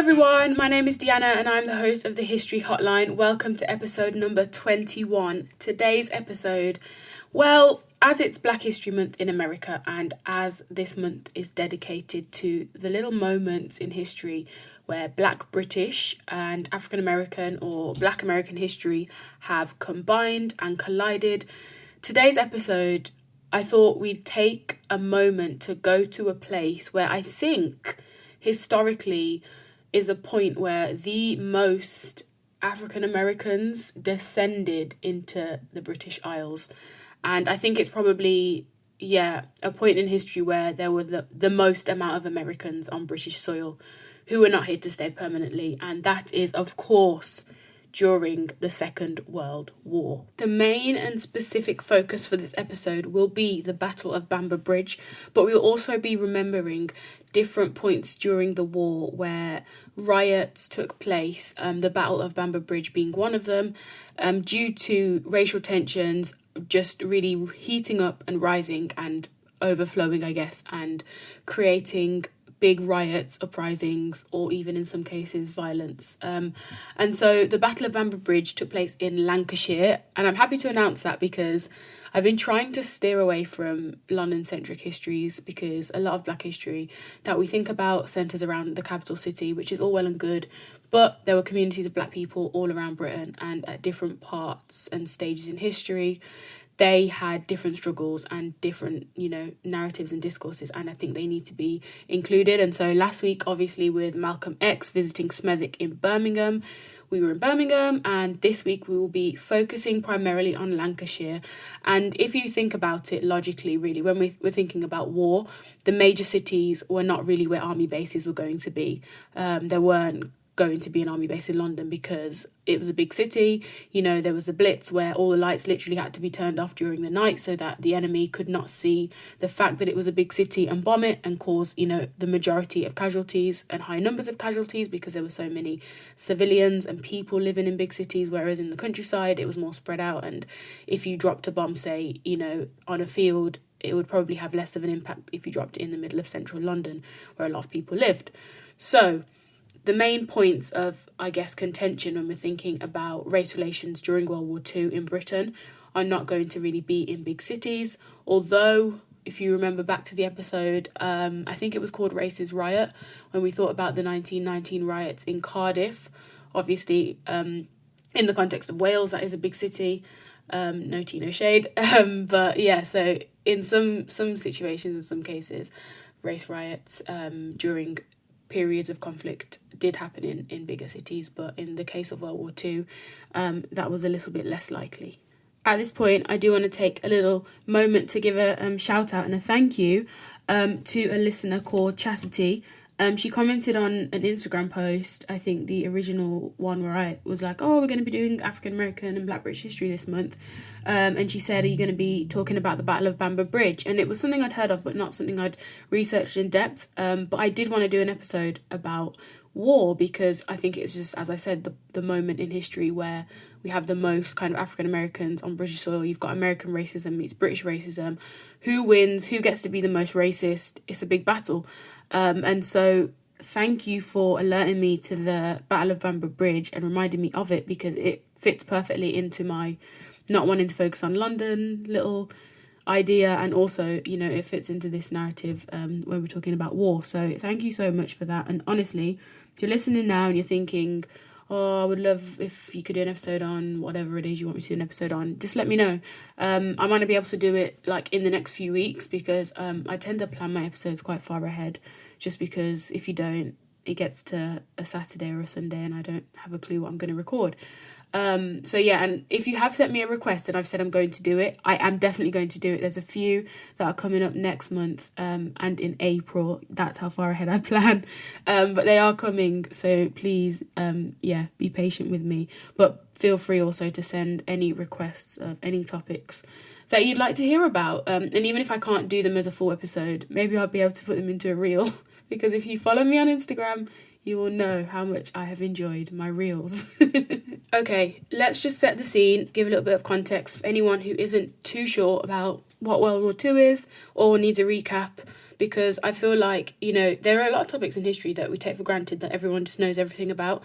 everyone, my name is Deanna and I'm the host of the History Hotline. Welcome to episode number 21. Today's episode, well, as it's Black History Month in America and as this month is dedicated to the little moments in history where Black British and African American or Black American history have combined and collided, today's episode, I thought we'd take a moment to go to a place where I think historically is a point where the most African Americans descended into the British Isles. And I think it's probably, a point in history where there were the most amount of Americans on British soil who were not here to stay permanently. And that is, of course, during the Second World War. The main and specific focus for this episode will be the Battle of Bamber Bridge, but we'll also be remembering different points during the war where riots took place, the Battle of Bamber Bridge being one of them, due to racial tensions just really heating up and rising and overflowing, I guess, and creating big riots, uprisings, or even in some cases violence. And so the Battle of Bamber Bridge took place in Lancashire, and I'm happy to announce that because I've been trying to steer away from London-centric histories because a lot of Black history that we think about centres around the capital city, which is all well and good, but there were communities of Black people all around Britain, and at different parts and stages in history, they had different struggles and different, narratives and discourses, and I think they need to be included. And so last week, obviously, with Malcolm X visiting Smethwick in Birmingham, we were in Birmingham, and this week we will be focusing primarily on Lancashire. And if you think about it logically, really, when we're thinking about war, the major cities were not really where army bases were going to be. There weren't going to be an army base in London because it was a big city. There was a blitz where all the lights literally had to be turned off during the night so that the enemy could not see the fact that it was a big city and bomb it and cause, the majority of casualties and high numbers of casualties because there were so many civilians and people living in big cities, whereas in the countryside it was more spread out. And if you dropped a bomb, say, on a field, it would probably have less of an impact if you dropped it in the middle of central London where a lot of people lived. So the main points of, I guess, contention when we're thinking about race relations during World War II in Britain are not going to really be in big cities. Although, if you remember back to the episode, I think it was called Races Riot, when we thought about the 1919 riots in Cardiff. Obviously, in the context of Wales, that is a big city. No tea, no shade. But yeah, so in some situations, in some cases, race riots during periods of conflict did happen in bigger cities, but in the case of World War II, that was a little bit less likely. At this point, I do want to take a little moment to give a shout out and a thank you to a listener called Chastity. She commented on an Instagram post, I think the original one where I was like, we're going to be doing African American and Black British history this month. And she said, are you going to be talking about the Battle of Bamber Bridge? And it was something I'd heard of, but not something I'd researched in depth. But I did want to do an episode about war because I think it's just, as I said, the moment in history where we have the most kind of African Americans on British soil. You've got American racism meets British racism. Who wins? Who gets to be the most racist? It's a big battle. And so thank you for alerting me to the Battle of Bamber Bridge and reminding me of it because it fits perfectly into my not wanting to focus on London little idea, and also, it fits into this narrative when we're talking about war. So thank you so much for that. And honestly, if you're listening now and you're thinking, I would love if you could do an episode on whatever it is you want me to do an episode on, just let me know. I might not be able to do it in the next few weeks because I tend to plan my episodes quite far ahead, just because if you don't, it gets to a Saturday or a Sunday and I don't have a clue what I'm going to record. And if you have sent me a request and I've said I'm going to do it, I am definitely going to do it. There's a few that are coming up next month and in April. That's how far ahead I plan. But they are coming, so please, be patient with me. But feel free also to send any requests of any topics that you'd like to hear about. And even if I can't do them as a full episode, maybe I'll be able to put them into a reel. Because if you follow me on Instagram, you will know how much I have enjoyed my reels. Okay, let's just set the scene, give a little bit of context for anyone who isn't too sure about what World War II is or needs a recap. because I feel like, you know, there are a lot of topics in history that we take for granted that everyone just knows everything about.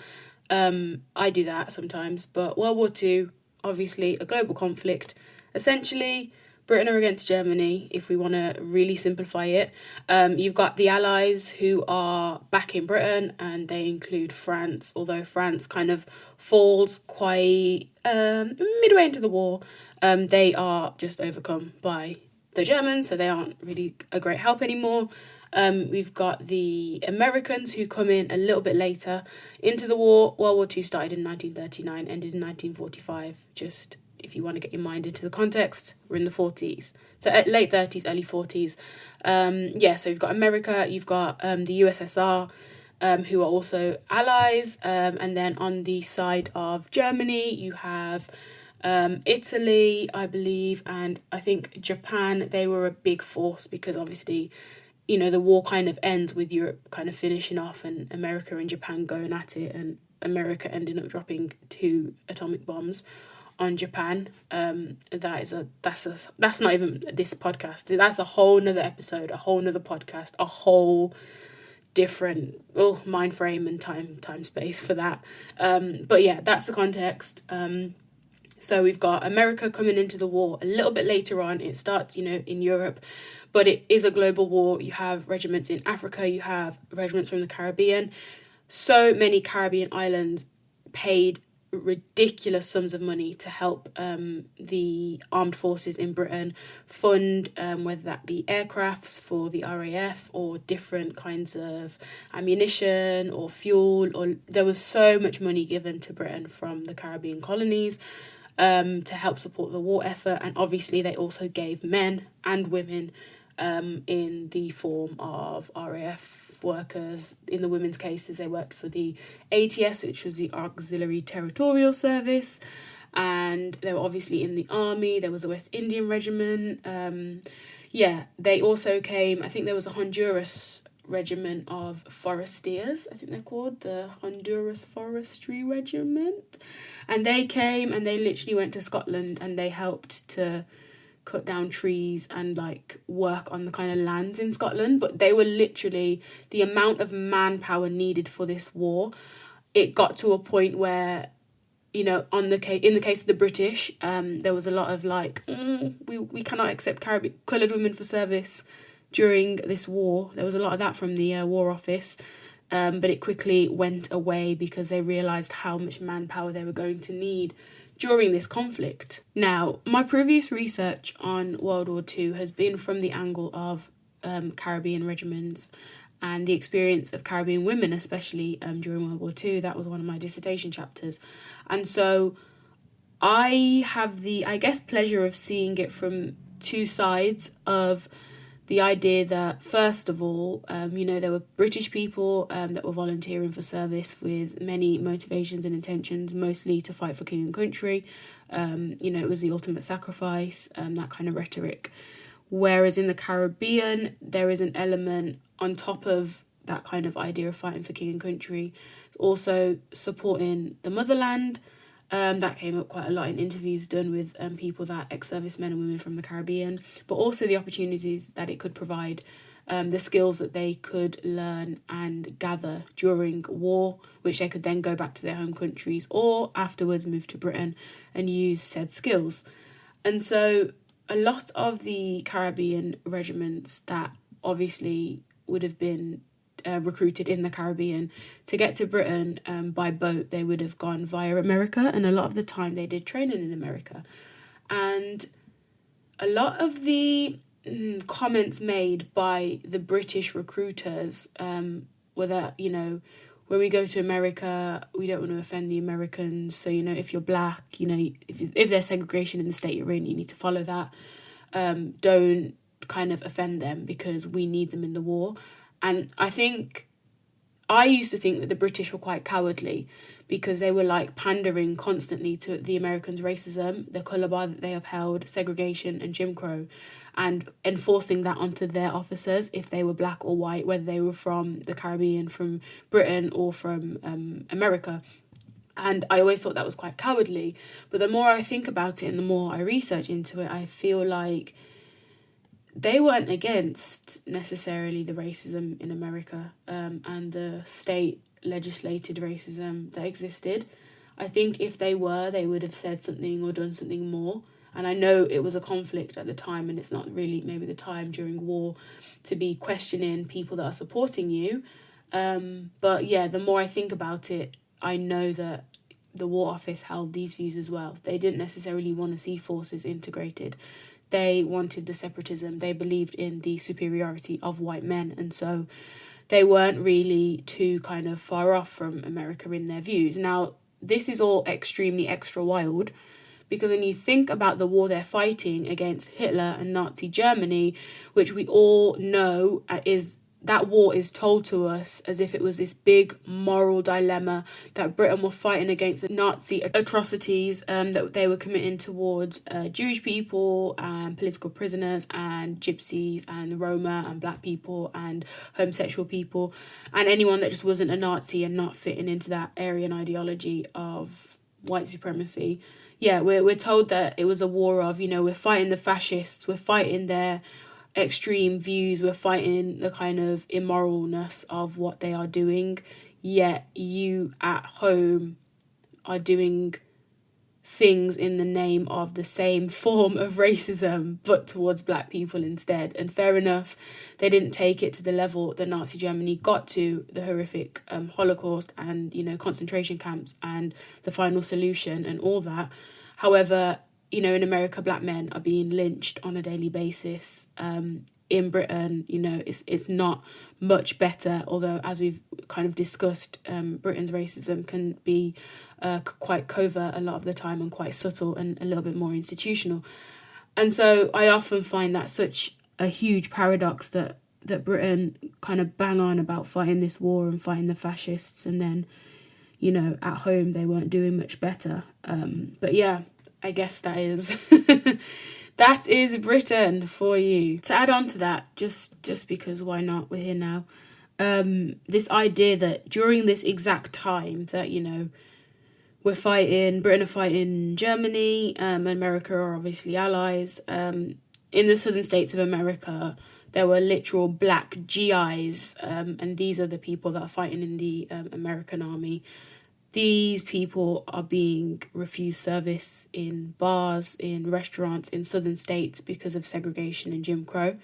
I do that sometimes, but World War II, obviously a global conflict. Essentially, Britain are against Germany, if we want to really simplify it. You've got the Allies who are backing Britain, and they include France, although France kind of falls quite midway into the war. They are just overcome by the Germans, so they aren't really a great help anymore. We've got the Americans who come in a little bit later into the war. World War II started in 1939, ended in 1945, just if you want to get your mind into the context. We're in the 40s, so late 30s, early 40s. So you've got America, you've got the USSR, who are also allies, and then on the side of Germany, you have Italy, I believe, and I think Japan. They were a big force because obviously, you know, the war kind of ends with Europe kind of finishing off and America and Japan going at it, and America ending up dropping 2 atomic bombs on Japan. That's not even this podcast. That's a whole nother episode, a whole nother podcast, a whole different mind frame and time space for that. But yeah, that's the context. So we've got America coming into the war a little bit later on. It starts, you know, in Europe, but it is a global war. You have regiments in Africa, you have regiments from the Caribbean. So many Caribbean islands paid ridiculous sums of money to help the armed forces in Britain fund whether that be aircrafts for the RAF or different kinds of ammunition or fuel, or there was so much money given to Britain from the Caribbean colonies to help support the war effort. And obviously they also gave men and women in the form of RAF workers. In the women's cases, they worked for the ATS, which was the Auxiliary Territorial Service, and they were obviously in the army. There was a West Indian regiment. They also came, I think there was a Honduras regiment of forestiers, I think they're called, the Honduras Forestry Regiment, and they came and they literally went to Scotland and they helped to cut down trees and like work on the kind of lands in Scotland. But they were literally, the amount of manpower needed for this war, it got to a point where, you know, in the case of the British, there was a lot of like, we cannot accept coloured women for service during this war. There was a lot of that from the War Office, but it quickly went away because they realised how much manpower they were going to need during this conflict. Now, my previous research on World War II has been from the angle of Caribbean regiments and the experience of Caribbean women, especially during World War II. That was one of my dissertation chapters. And so I have the, I guess, pleasure of seeing it from 2 sides of the idea that, first of all, there were British people that were volunteering for service with many motivations and intentions, mostly to fight for king and country. It was the ultimate sacrifice, that kind of rhetoric. Whereas in the Caribbean, there is an element on top of that kind of idea of fighting for king and country, also supporting the motherland. That came up quite a lot in interviews done with people that ex-servicemen and women from the Caribbean, but also the opportunities that it could provide, the skills that they could learn and gather during war, which they could then go back to their home countries or afterwards move to Britain and use said skills. And so a lot of the Caribbean regiments that obviously would have been recruited in the Caribbean, to get to Britain by boat, they would have gone via America, and a lot of the time they did training in America. And a lot of the comments made by the British recruiters were that, when we go to America, we don't want to offend the Americans, so if you're black, if there's segregation in the state you're in, you need to follow that. Don't kind of offend them because we need them in the war. And I used to think that the British were quite cowardly because they were like pandering constantly to the Americans' racism, the colour bar that they upheld, segregation and Jim Crow, and enforcing that onto their officers if they were black or white, whether they were from the Caribbean, from Britain or from America. And I always thought that was quite cowardly. But the more I think about it and the more I research into it, I feel like they weren't against necessarily the racism in America, and the state legislated racism that existed. I think if they were, they would have said something or done something more. And I know it was a conflict at the time, and it's not really maybe the time during war to be questioning people that are supporting you. But yeah, the more I think about it, I know that the War Office held these views as well. They didn't necessarily want to see forces integrated. They wanted the separatism. They believed in the superiority of white men. And so they weren't really too kind of far off from America in their views. Now, this is all extremely extra wild, because when you think about the war they're fighting against Hitler and Nazi Germany, which we all know is, that war is told to us as if it was this big moral dilemma that Britain were fighting against the Nazi atrocities that they were committing towards Jewish people and political prisoners and gypsies and Roma and black people and homosexual people and anyone that just wasn't a Nazi and not fitting into that Aryan ideology of white supremacy. Yeah, we're told that it was a war of, we're fighting the fascists, we're fighting their extreme views, we're fighting the kind of immoralness of what they are doing, yet you at home are doing things in the name of the same form of racism but towards black people instead. And fair enough, they didn't take it to the level that Nazi Germany got to, the horrific Holocaust and concentration camps and the final solution and all that. However, in America, black men are being lynched on a daily basis. In Britain, it's not much better, although as we've kind of discussed, Britain's racism can be quite covert a lot of the time and quite subtle and a little bit more institutional. And so I often find that such a huge paradox that Britain kind of bang on about fighting this war and fighting the fascists, and then, at home they weren't doing much better. But yeah, I guess that is that is Britain for you. To add on to that, just because why not, we're here now. This idea that during this exact time that, Britain are fighting Germany, America are obviously allies. In the southern states of America, there were literal black GIs, and these are the people that are fighting in the American army. These people are being refused service in bars, in restaurants, in southern states because of segregation and Jim Crow.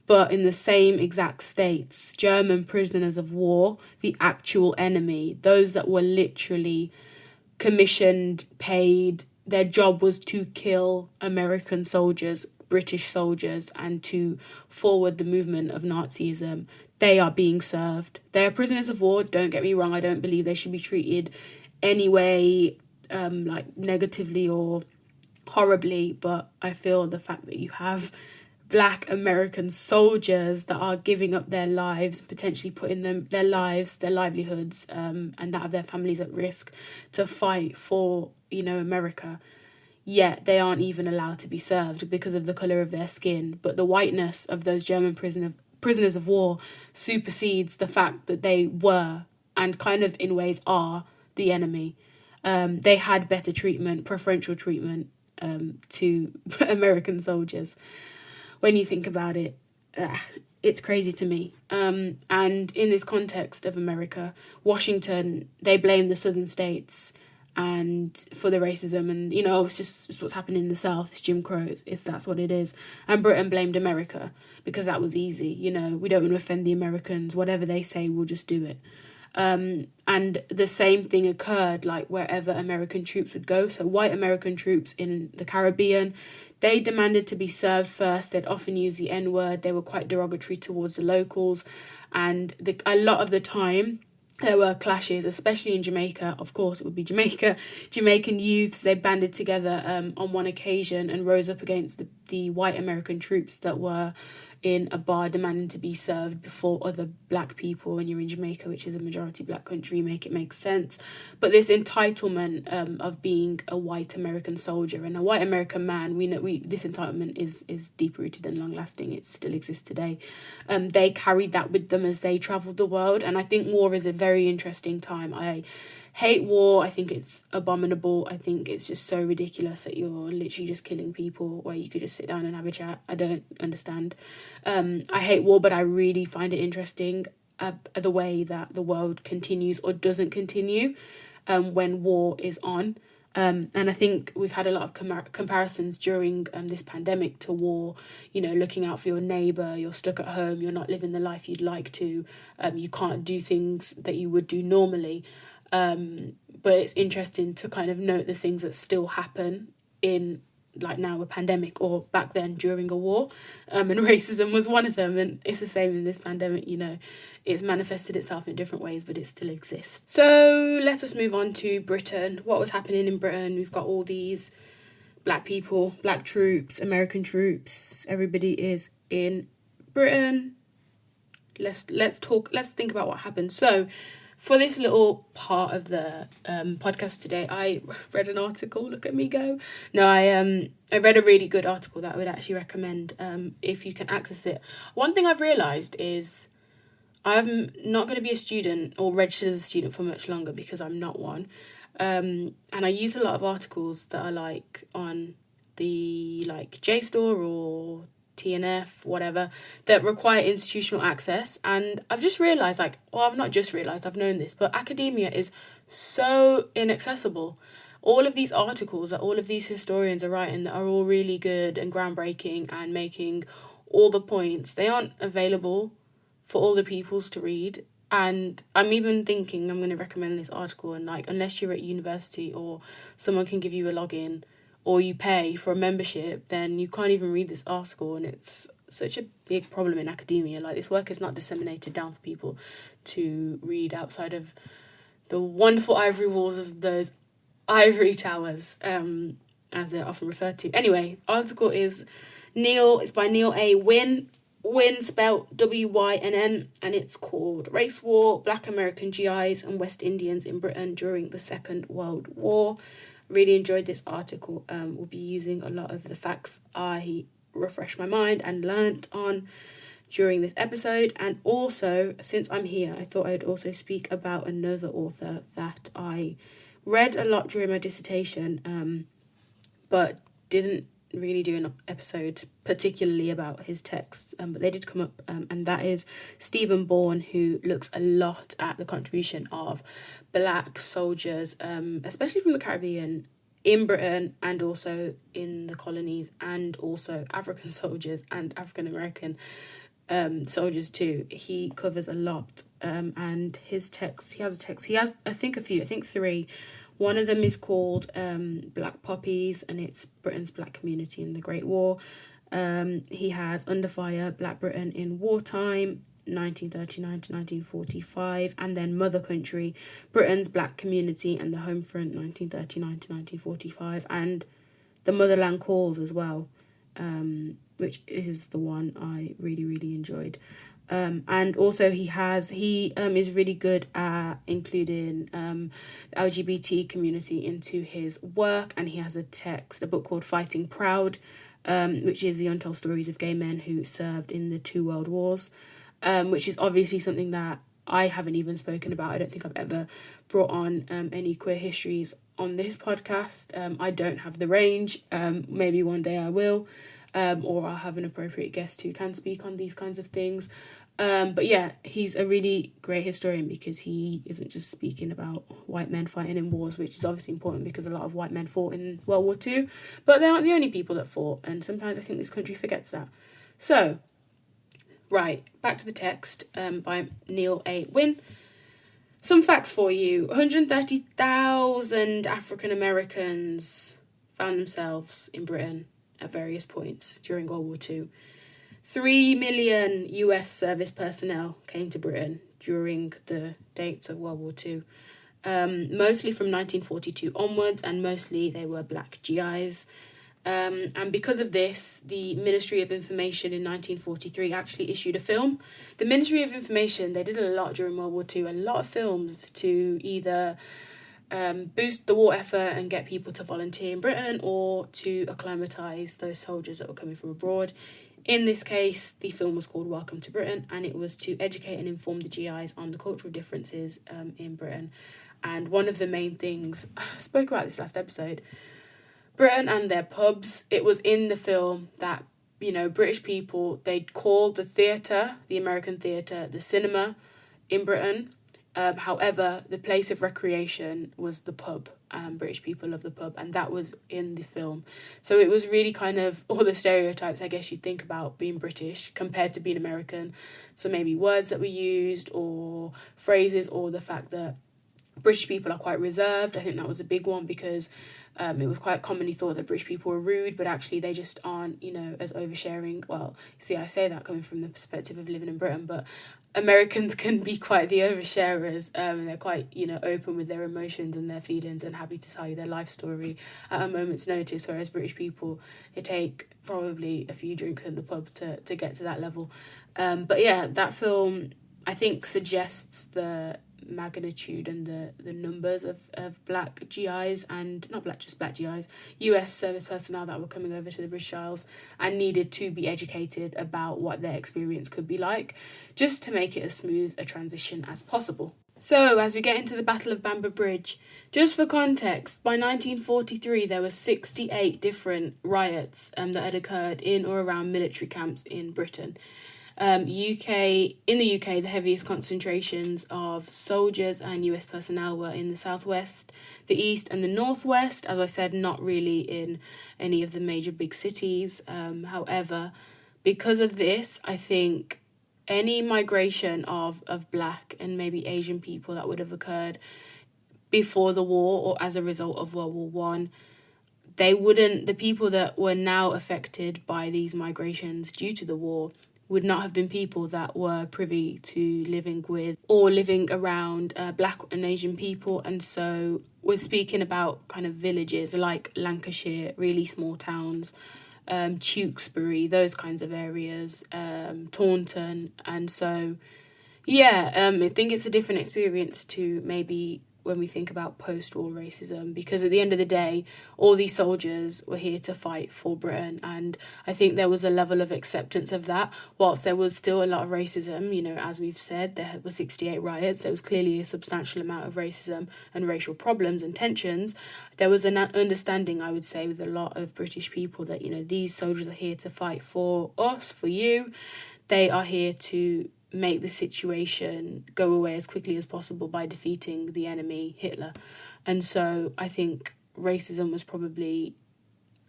But in the same exact states, German prisoners of war, the actual enemy, those that were literally commissioned, paid, their job was to kill American soldiers, British soldiers, and to forward the movement of Nazism, they are being served. They are prisoners of war, don't get me wrong. I don't believe they should be treated anyway, negatively or horribly, but I feel the fact that you have black American soldiers that are giving up their lives, potentially putting their livelihoods, and that of their families at risk to fight for, America, yet they aren't even allowed to be served because of the colour of their skin. But the whiteness of those German prisoners of war supersedes the fact that they were, and kind of in ways are, the enemy. They had better treatment, preferential treatment to American soldiers. When you think about it, it's crazy to me. And in this context of America, Washington, they blame the southern states and for the racism, and it's what's happening in the South. It's Jim Crow. That's what it is. And Britain blamed America because that was easy. We don't want to offend the Americans. Whatever they say, we'll just do it. And the same thing occurred wherever American troops would go. So white American troops in the Caribbean, they demanded to be served first. They'd often use the N-word. They were quite derogatory towards the locals, and a lot of the time there were clashes, especially in Jamaica. Of course, it would be Jamaica. Jamaican youths, they banded together on one occasion and rose up against the white American troops that were in a bar demanding to be served before other black people. When you're in Jamaica, which is a majority black country, make it make sense. But this entitlement of being a white American soldier and a white American man, this entitlement is deep rooted and long lasting. It still exists today. They carried that with them as they travelled the world, and I think war is a very interesting time. I hate war. I think it's abominable. I think it's just so ridiculous that you're literally just killing people where you could just sit down and have a chat. I don't understand. I hate war, but I really find it interesting the way that the world continues or doesn't continue when war is on. And I think we've had a lot of comparisons during this pandemic to war, you know, looking out for your neighbour, you're stuck at home, you're not living the life you'd like to, you can't do things that you would do normally. But it's interesting to kind of note the things that still happen in, like now, a pandemic, or back then during a war, and racism was one of them. And it's the same in this pandemic, you know, it's manifested itself in different ways, but it still exists. So let us move on to Britain. What was happening in Britain? We've got all these black people, black troops, American troops, everybody is in Britain. Let's think about what happened. So for this little part of the podcast today, I read an article. Look at me go. No, I read a really good article that I would actually recommend if you can access it. One thing I've realised is I'm not going to be a student or registered as a student for much longer, because I'm not one. And I use a lot of articles that are like on the like JSTOR or TNF, whatever, that require institutional access. And I've just realised, like, well, I've not just realised, I've known this, but academia is so inaccessible. All of these articles that all of these historians are writing that are all really good and groundbreaking and making all the points, they aren't available for all the peoples to read. And I'm even thinking I'm going to recommend this article, and like, unless you're at university or someone can give you a login or you pay for a membership, then you can't even read this article. And it's such a big problem in academia. Like, this work is not disseminated down for people to read outside of the wonderful ivory walls of those ivory towers, as they're often referred to. Anyway, article is it's by Neil A. Wynn spelled W-Y-N-N, and it's called Race War, Black American GIs and West Indians in Britain During the Second World War. Really enjoyed this article. We'll be using a lot of the facts I refreshed my mind and learnt on during this episode. And also, since I'm here, I thought I'd also speak about another author that I read a lot during my dissertation, but didn't really do an episode particularly about his texts, but they did come up, and that is Stephen Bourne, who looks a lot at the contribution of black soldiers, especially from the Caribbean, in Britain, and also in the colonies, and also African soldiers and African American soldiers too. He covers a lot, and his text, he has I think three. One of them is called Black Poppies, and it's Britain's black community in the Great War. He has Under Fire, Black Britain in Wartime, 1939 to 1945, and then Mother Country, Britain's black community and the Home Front, 1939 to 1945, and The Motherland Calls as well, which is the one I really, really enjoyed. And also he is really good at including the LGBT community into his work, and he has a book called Fighting Proud, which is the untold stories of gay men who served in the 2 world wars, which is obviously something that I haven't even spoken about. I don't think I've ever brought on any queer histories on this podcast. I don't have the range. Maybe one day I will, or I'll have an appropriate guest who can speak on these kinds of things. But yeah, he's a really great historian, because he isn't just speaking about white men fighting in wars, which is obviously important because a lot of white men fought in World War II, but they aren't the only people that fought, and sometimes I think this country forgets that. So, right, back to the text by Neil A. Wynn. Some facts for you. 130,000 African Americans found themselves in Britain at various points during World War II. 3 million US service personnel came to Britain during the dates of World War II, mostly from 1942 onwards, and mostly they were black GIs. And because of this, the Ministry of Information in 1943 actually issued a film. The Ministry of Information, they did a lot during World War II, a lot of films to either boost the war effort and get people to volunteer in Britain, or to acclimatise those soldiers that were coming from abroad. In this case, the film was called Welcome to Britain, and it was to educate and inform the GIs on the cultural differences in Britain. And one of the main things, I spoke about this last episode, Britain and their pubs. It was in the film that, British people, they'd call the theatre, the American theatre, the cinema in Britain. However, the place of recreation was the pub. British people love the pub, and that was in the film. So it was really kind of all the stereotypes, I guess, you'd think about being British compared to being American. So maybe words that were used or phrases, or the fact that British people are quite reserved. I think that was a big one, because it was quite commonly thought that British people were rude, but actually they just aren't, as oversharing. Well, see, I say that coming from the perspective of living in Britain, but Americans can be quite the oversharers. They're quite, open with their emotions and their feelings and happy to tell you their life story at a moment's notice, whereas British people, they take probably a few drinks in the pub to get to that level. But yeah, that film, I think, suggests the magnitude and the numbers of black GIs, and not black, just black GIs, US service personnel that were coming over to the British Isles and needed to be educated about what their experience could be like, just to make it as smooth a transition as possible. So, as we get into the Battle of Bamber Bridge, just for context, by 1943 there were 68 different riots that had occurred in or around military camps in Britain. In the UK, the heaviest concentrations of soldiers and US personnel were in the southwest, the east and the northwest. As I said, not really in any of the major big cities. However, because of this, I think any migration of black and maybe Asian people that would have occurred before the war or as a result of World War One, the people that were now affected by these migrations due to the war would not have been people that were privy to living with or living around black and Asian people. And so we're speaking about kind of villages like Lancashire, really small towns, Tewkesbury, those kinds of areas, Taunton. And so, I think it's a different experience to maybe when we think about post-war racism, because at the end of the day, all these soldiers were here to fight for Britain, and I think there was a level of acceptance of that. Whilst there was still a lot of racism, as we've said, there were 68 riots, there was clearly a substantial amount of racism and racial problems and tensions. There was an understanding, I would say, with a lot of British people that, these soldiers are here to fight for us, for you. They are here to make the situation go away as quickly as possible by defeating the enemy, Hitler. And so I think racism was probably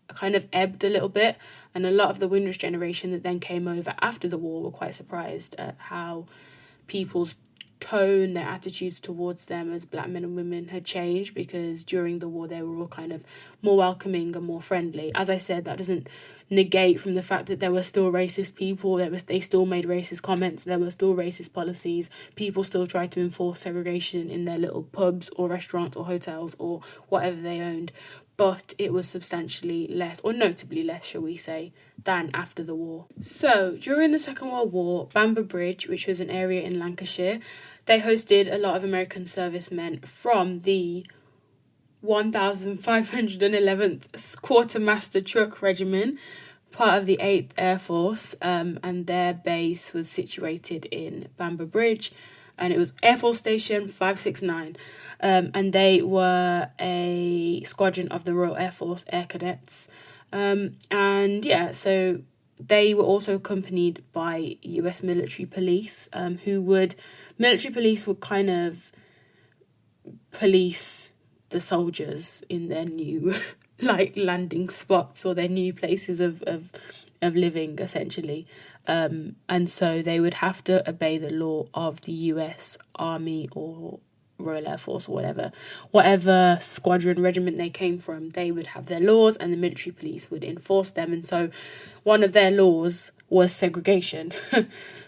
kind of ebbed a little bit, and a lot of the Windrush generation that then came over after the war were quite surprised at how people's tone, their attitudes towards them as black men and women had changed, because during the war they were all kind of more welcoming and more friendly. As I said, that doesn't negate from the fact that there were still racist people, they still made racist comments, there were still racist policies, people still tried to enforce segregation in their little pubs or restaurants or hotels or whatever they owned, but it was substantially less, or notably less, shall we say, than after the war. So, during the Second World War, Bamber Bridge, which was an area in Lancashire, they hosted a lot of American servicemen from the 1511th Quartermaster Truck Regiment, part of the 8th Air Force, and their base was situated in Bamber Bridge, and it was Air Force Station 569, and they were a squadron of the Royal Air Force Air Cadets, so they were also accompanied by US military police, military police would kind of police the soldiers in their new landing spots or their new places of living, essentially, and so they would have to obey the law of the US Army or Royal Air Force or whatever squadron regiment they came from. They would have their laws and the military police would enforce them. And so one of their laws was segregation.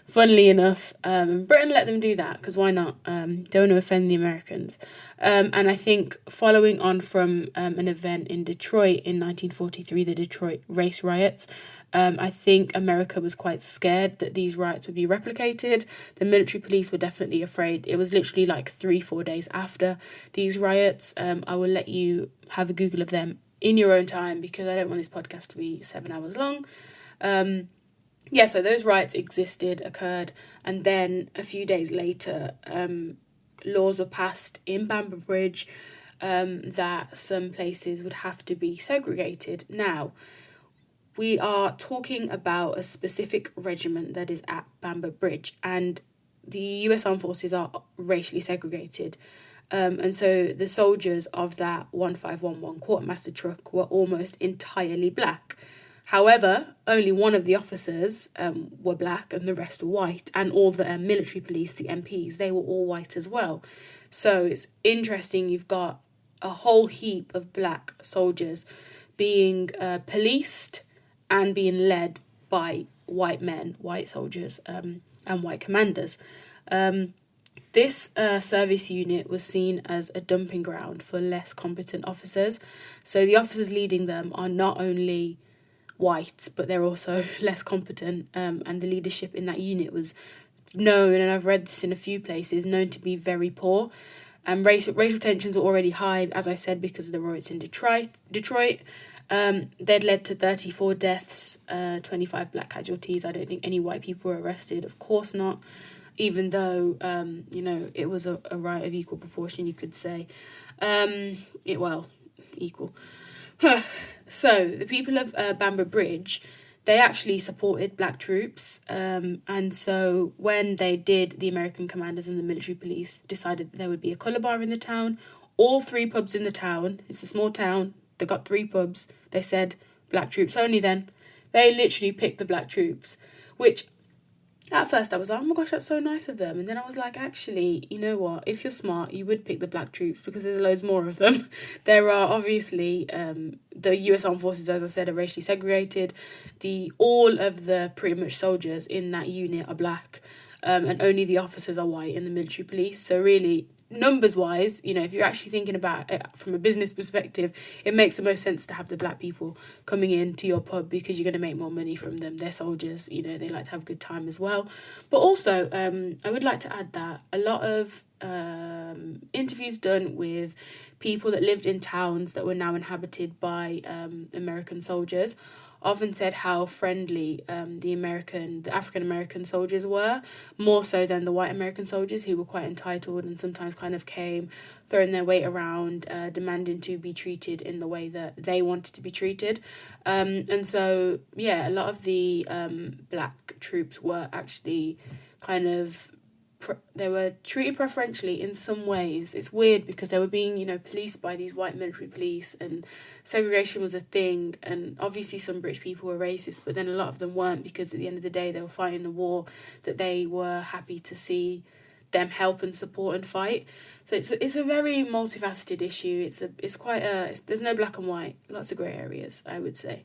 Funnily enough, Britain let them do that because why not? Don't want to offend the Americans. And I think following on from an event in Detroit in 1943, the Detroit race riots, I think America was quite scared that these riots would be replicated. The military police were definitely afraid. It was literally like 3-4 days after these riots. I will let you have a Google of them in your own time because I don't want this podcast to be 7 hours long. So those riots occurred, and then a few days later, laws were passed in Bamber Bridge that some places would have to be segregated. Now, we are talking about a specific regiment that is at Bamber Bridge, and the US Armed Forces are racially segregated. And so the soldiers of that 1511 quartermaster truck were almost entirely black. However, only one of the officers were black and the rest were white, and all the military police, the MPs, they were all white as well. So it's interesting, you've got a whole heap of black soldiers being policed and being led by white men, white soldiers, and white commanders. This service unit was seen as a dumping ground for less competent officers. So the officers leading them are not only white, but they're also less competent. And the leadership in that unit was known, and I've read this in a few places, known to be very poor. And racial tensions were already high, as I said, because of the riots in Detroit. They'd led to 34 deaths, 25 black casualties. I don't think any white people were arrested. Of course not. Even though, it was a riot of equal proportion, you could say. Equal. So, the people of Bamber Bridge, they actually supported black troops. And so, when they did, the American commanders and the military police decided that there would be a colour bar in the town. All 3 pubs in the town, it's a small town, they got 3 pubs. They said, black troops only then. They literally picked the black troops, which at first I was like, oh my gosh, that's so nice of them. And then I was like, actually, you know what? If you're smart, you would pick the black troops because there's loads more of them. There are obviously, the US Armed Forces, as I said, are racially segregated. All of the pretty much soldiers in that unit are black, and only the officers are white in the military police. So really, numbers-wise, if you're actually thinking about it from a business perspective, it makes the most sense to have the black people coming into your pub because you're going to make more money from them. They're soldiers, they like to have a good time as well. But also, I would like to add that a lot of interviews done with people that lived in towns that were now inhabited by American soldiers often said how friendly the African American soldiers were, more so than the white American soldiers, who were quite entitled and sometimes kind of came throwing their weight around, demanding to be treated in the way that they wanted to be treated. And so, a lot of the black troops were actually kind of they were treated preferentially in some ways. It's weird because they were being, policed by these white military police, and segregation was a thing. And obviously some British people were racist, but then a lot of them weren't, because at the end of the day they were fighting a war that they were happy to see them help and support and fight. So it's a very multifaceted issue. There's no black and white, lots of grey areas, I would say.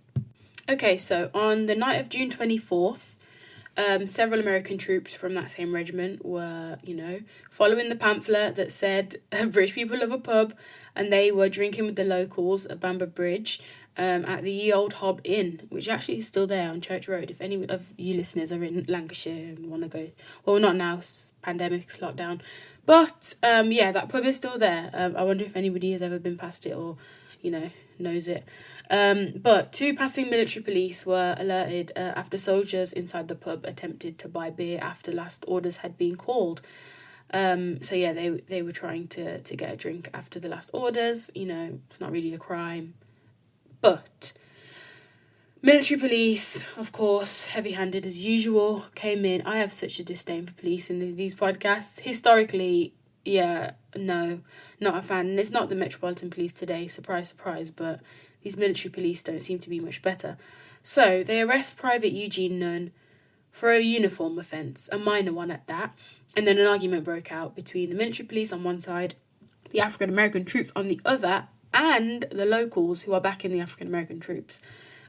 Okay, so on the night of June 24th, several American troops from that same regiment were, following the pamphlet that said British people love a pub, and they were drinking with the locals at Bamber Bridge at the Ye Old Hob Inn, which actually is still there on Church Road. If any of you listeners are in Lancashire and want to go, well, not now, it's pandemic, it's lockdown, but that pub is still there. I wonder if anybody has ever been past it or, knows it. But 2 passing military police were alerted after soldiers inside the pub attempted to buy beer after last orders had been called. They were trying to get a drink after the last orders. It's not really a crime. But military police, of course, heavy-handed as usual, came in. I have such a disdain for police in these podcasts. Historically, no, not a fan. And it's not the Metropolitan Police today, surprise, surprise, but these military police don't seem to be much better. So they arrest Private Eugene Nunn for a uniform offence, a minor one at that, and then an argument broke out between the military police on one side, the African American troops on the other, and the locals who are backing the African American troops,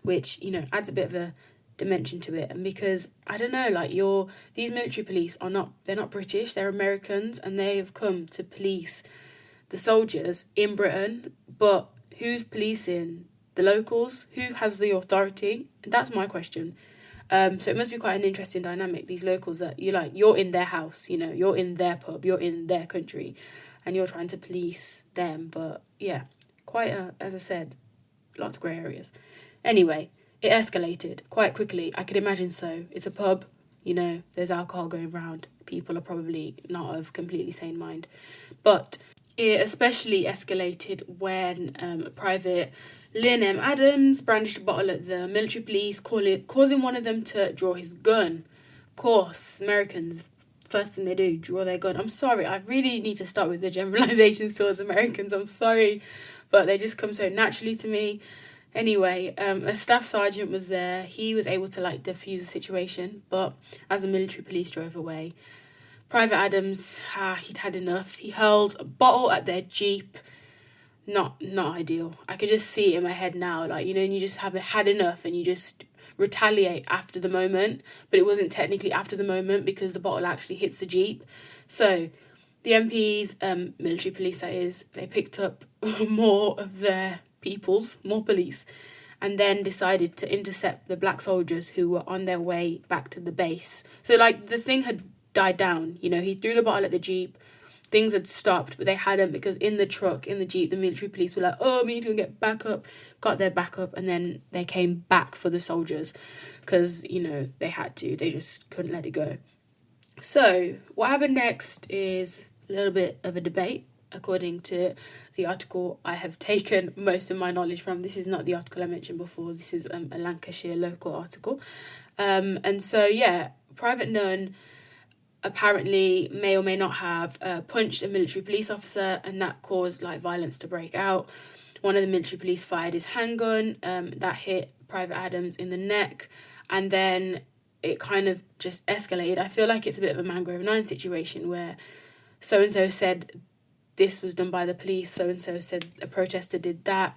which, adds a bit of a dimension to it. And because, I don't know, these military police they're not British, they're Americans, and they have come to police the soldiers in Britain, but who's policing the locals? Who has the authority? That's my question. So it must be quite an interesting dynamic, these locals that you're in their house, you're in their pub, you're in their country, and you're trying to police them. But as I said, lots of grey areas. Anyway, it escalated quite quickly. I could imagine so. It's a pub, there's alcohol going around. people are probably not of completely sane mind. But it especially escalated when Private Lynn M. Adams brandished a bottle at the military police, causing one of them to draw his gun. Of course, Americans, first thing they do, draw their gun. I'm sorry, I really need to start with the generalizations towards Americans. I'm sorry, but they just come so naturally to me. Anyway, a staff sergeant was there. He was able to defuse the situation, but as the military police drove away, Private Adams, he'd had enough. He hurled a bottle at their jeep. Not ideal. I could just see it in my head now, and you just have had enough and you just retaliate after the moment, but it wasn't technically after the moment because the bottle actually hits the jeep. So the MPs, military police that is, they picked up more of their more police, and then decided to intercept the black soldiers who were on their way back to the base. So the thing had died down, he threw the bottle at the jeep, things had stopped, but they hadn't, because in the jeep, the military police were like, oh, we need to get back up, got their back up, and then they came back for the soldiers because, they had to, they just couldn't let it go. So what happened next is a little bit of a debate, according to the article I have taken most of my knowledge from. This is not the article I mentioned before. This is a Lancashire local article. And so, Private Nunn apparently may or may not have punched a military police officer, and that caused violence to break out. One of the military police fired his handgun, that hit Private Adams in the neck, and then it kind of just escalated. I feel like it's a bit of a Mangrove 9 situation where so-and-so said this was done by the police, so-and-so said a protester did that.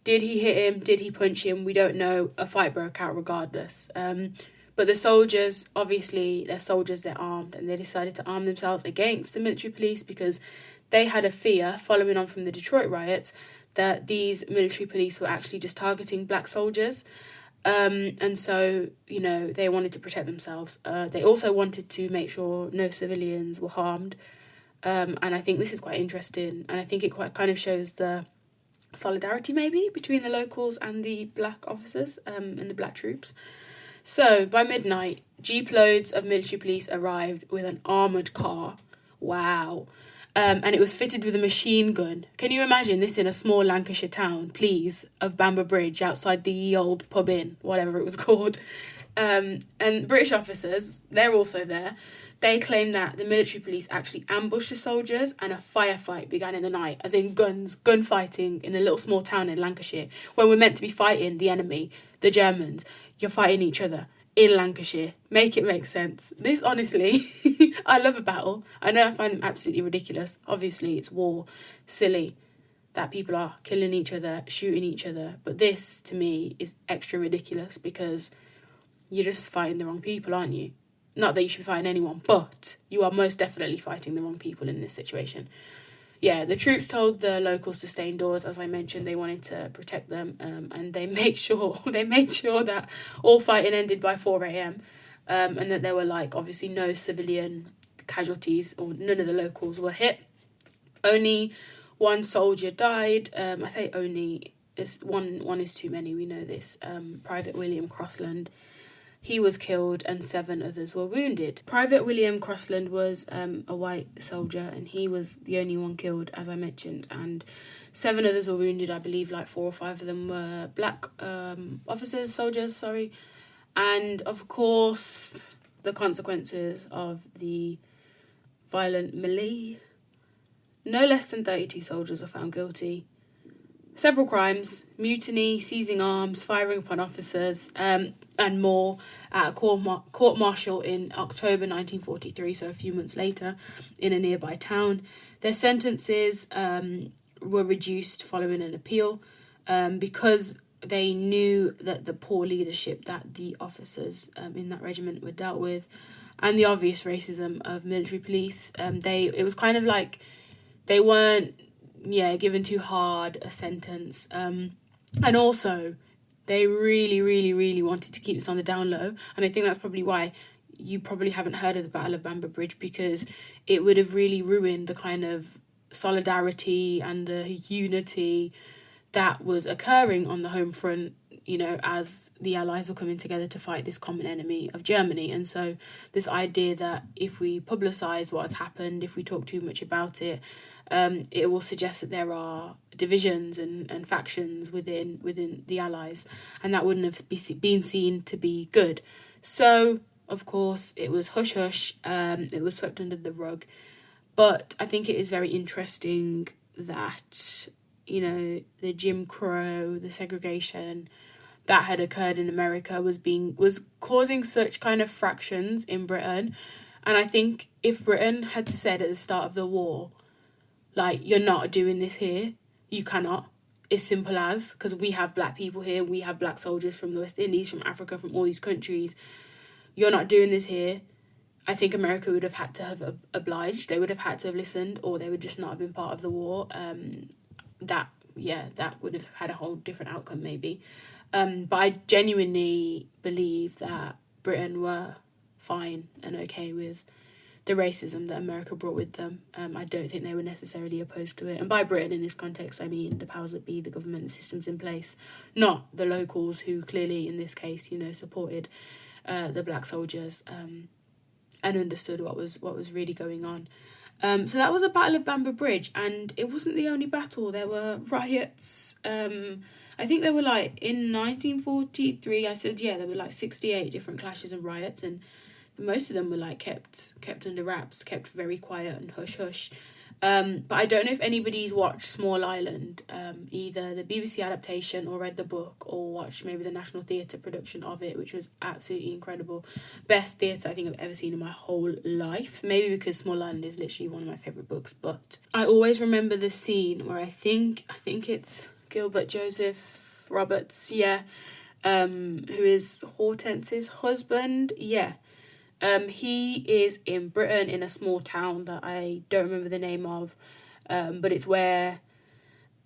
Did he hit him? Did he punch him? We don't know. A fight broke out regardless. But the soldiers, obviously, they're soldiers, they're armed, and they decided to arm themselves against the military police because they had a fear, following on from the Detroit riots, that these military police were actually just targeting black soldiers. And so, they wanted to protect themselves. They also wanted to make sure no civilians were harmed. And I think this is quite interesting, and I think it quite kind of shows the solidarity maybe between the locals and the black officers and the black troops. So by midnight, jeep loads of military police arrived with an armoured car. Wow. And it was fitted with a machine gun. Can you imagine this in a small Lancashire town, please, of Bamber Bridge, outside the old pub inn, whatever it was called. And British officers, they're also there. They claim that the military police actually ambushed the soldiers and a firefight began in the night, as in gunfighting in a little small town in Lancashire, when we're meant to be fighting the enemy, the Germans. You're fighting each other in Lancashire. Make it make sense. This, honestly, I love a battle. I know I find them absolutely ridiculous. Obviously, it's war, silly, that people are killing each other, shooting each other. But this, to me, is extra ridiculous because you're just fighting the wrong people, aren't you? Not that you should be fighting anyone, but you are most definitely fighting the wrong people in this situation. Yeah, the troops told the locals to stay indoors. As I mentioned, they wanted to protect them, and they made sure that all fighting ended by 4 a.m. And that there were obviously no civilian casualties, or none of the locals were hit. Only one soldier died. I say only, one is too many. We know this. Private William Crossland. He was killed and 7 others were wounded. Private William Crossland was a white soldier, and he was the only one killed, as I mentioned, and 7 others were wounded. I believe 4 or 5 of them were black soldiers. And of course, the consequences of the violent melee. No less than 32 soldiers were found guilty. Several crimes: mutiny, seizing arms, firing upon officers, and more at a court-martial in October 1943, so a few months later, in a nearby town. Their sentences were reduced following an appeal because they knew that the poor leadership that the officers in that regiment were dealt with, and the obvious racism of military police. It was kind of like they weren't given too hard a sentence. And also, they really, really, really wanted to keep this on the down low. And I think that's probably why you probably haven't heard of the Battle of Bamber Bridge, because it would have really ruined the kind of solidarity and the unity that was occurring on the home front as the Allies were coming together to fight this common enemy of Germany. And so this idea that if we publicise what has happened, if we talk too much about it, it will suggest that there are divisions and factions within the Allies, and that wouldn't have been seen to be good. So, of course, it was hush-hush, it was swept under the rug. But I think it is very interesting that, the Jim Crow, the segregation that had occurred in America was causing such kind of fractions in Britain. And I think if Britain had said at the start of the war, like, you're not doing this here, you cannot, it's simple as, because we have black people here, we have black soldiers from the West Indies, from Africa, from all these countries, you're not doing this here, I think America would have had to have obliged, they would have had to have listened, or they would just not have been part of the war. That would have had a whole different outcome maybe. But I genuinely believe that Britain were fine and okay with the racism that America brought with them. I don't think they were necessarily opposed to it. And by Britain in this context, I mean the powers that be, the government and systems in place, not the locals who clearly in this case, supported the black soldiers and understood what was really going on. So that was the Battle of Bamber Bridge, and it wasn't the only battle. There were riots. I think there were in 1943, I said, there were 68 different clashes and riots, and most of them were kept under wraps, kept very quiet and hush hush. But I don't know if anybody's watched Small Island, either the BBC adaptation or read the book or watched maybe the National Theatre production of it, which was absolutely incredible. Best theatre I think I've ever seen in my whole life. Maybe because Small Island is literally one of my favourite books. But I always remember the scene where I think it's Gilbert Joseph Roberts, who is Hortense's husband, he is in Britain in a small town that I don't remember the name of, but it's where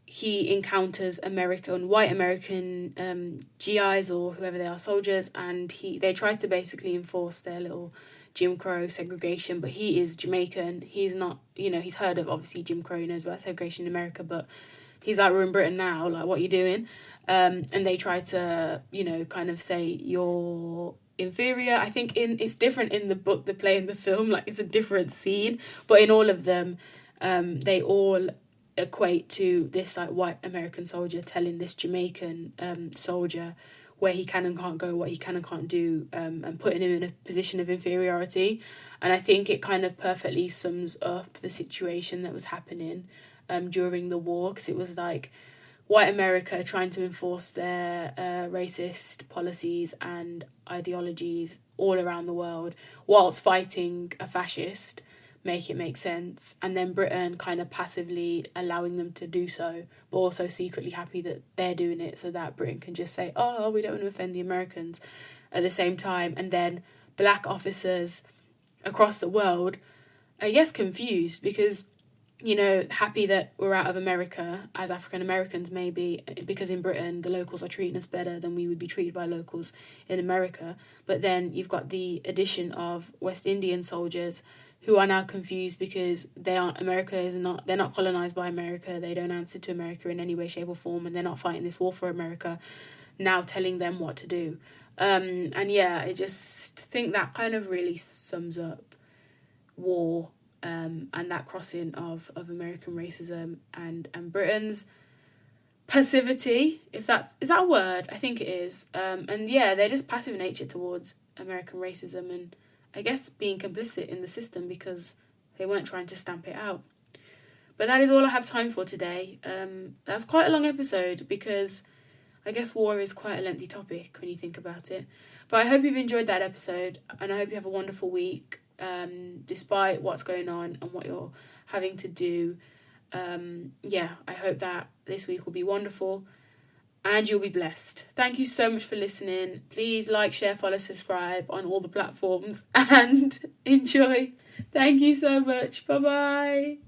he encounters white American GIs or whoever they are, soldiers, and they try to basically enforce their little Jim Crow segregation, but he is Jamaican. He's not, he's heard of obviously Jim Crow, he knows about segregation in America, but he's we're in Britain now, what are you doing? And they try to, kind of say you're inferior. I think it's different in the book, the play, and the film, it's a different scene, but in all of them they all equate to this white American soldier telling this Jamaican soldier where he can and can't go, what he can and can't do, and putting him in a position of inferiority. And I think it kind of perfectly sums up the situation that was happening during the war, because it was white America trying to enforce their racist policies and ideologies all around the world whilst fighting a fascist, make it make sense, and then Britain kind of passively allowing them to do so, but also secretly happy that they're doing it so that Britain can just say, oh, we don't want to offend the Americans at the same time. And then black officers across the world are, confused because happy that we're out of America as African Americans, maybe, because in Britain the locals are treating us better than we would be treated by locals in America. But then you've got the addition of West Indian soldiers who are now confused because they're not colonized by America, they don't answer to America in any way, shape or form, and they're not fighting this war for America, now telling them what to do. I just think that kind of really sums up war, and that crossing of American racism and Britain's passivity, is that a word? I think it is. They're just passive nature towards American racism and I guess being complicit in the system because they weren't trying to stamp it out. But that is all I have time for today. That's quite a long episode because I guess war is quite a lengthy topic when you think about it. But I hope you've enjoyed that episode and I hope you have a wonderful week. Despite what's going on and what you're having to do, I hope that this week will be wonderful and you'll be blessed. Thank you so much for listening. Please like, share, follow, subscribe on all the platforms and enjoy. Thank you so much. Bye-bye.